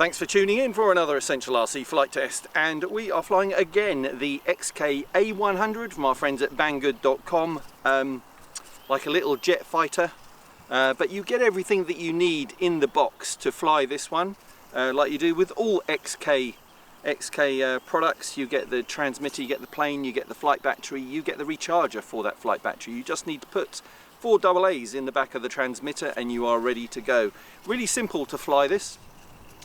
Thanks for tuning in for another Essential RC flight test, and we are flying again the XK A100 from our friends at Banggood.com, like a little jet fighter, but you get everything that you need in the box to fly this one, like you do with all XK products. You get the transmitter, you get the plane, you get the flight battery, you get the recharger for that flight battery. You just need to put 4 AA's in the back of the transmitter and you are ready to go. Really simple to fly this.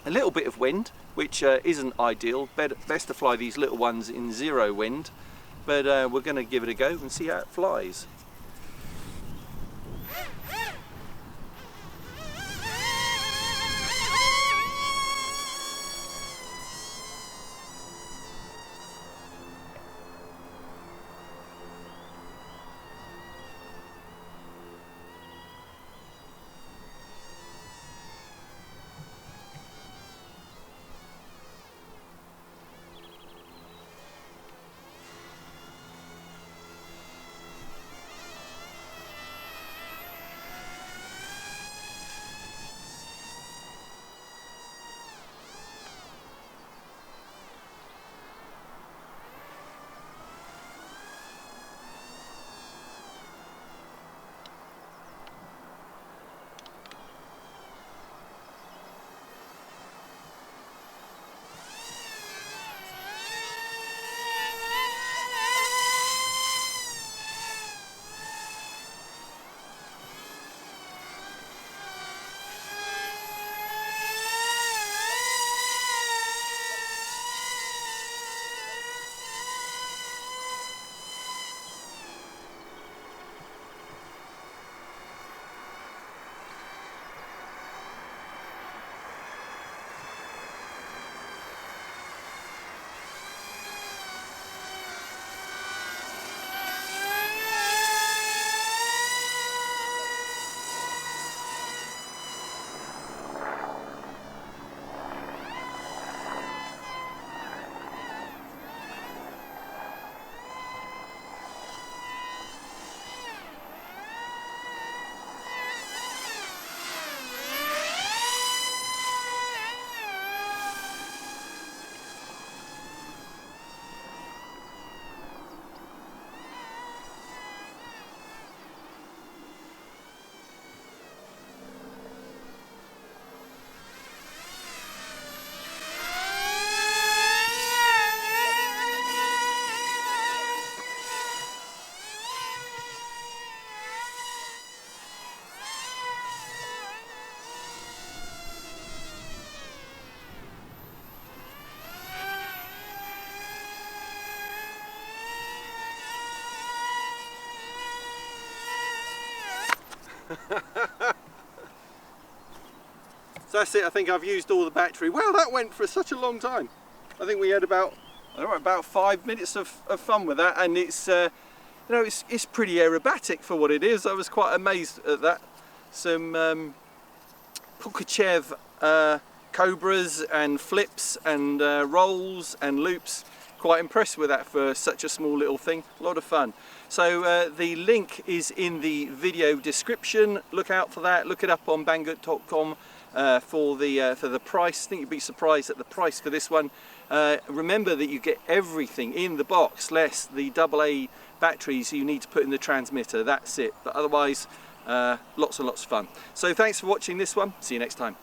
A little bit of wind, which isn't ideal. Best to fly these little ones in 0 wind, but we're going to give it a go and see how it flies. So that's it. I think I've used all the battery. Well, that went for such a long time. I think we had about 5 minutes of fun with that, and it's you know, it's pretty aerobatic for what it is. I was quite amazed at that. Some Pukachev cobras and flips and rolls and loops. Quite impressed with that for such a small little thing. A lot of fun. So the link is in the video description. Look out for that. Look it up on Banggood.com for the price. I think you'd be surprised at the price for this one. Remember that you get everything in the box, less the AA batteries you need to put in the transmitter. That's it. But otherwise, lots and lots of fun. So thanks for watching this one. See you next time.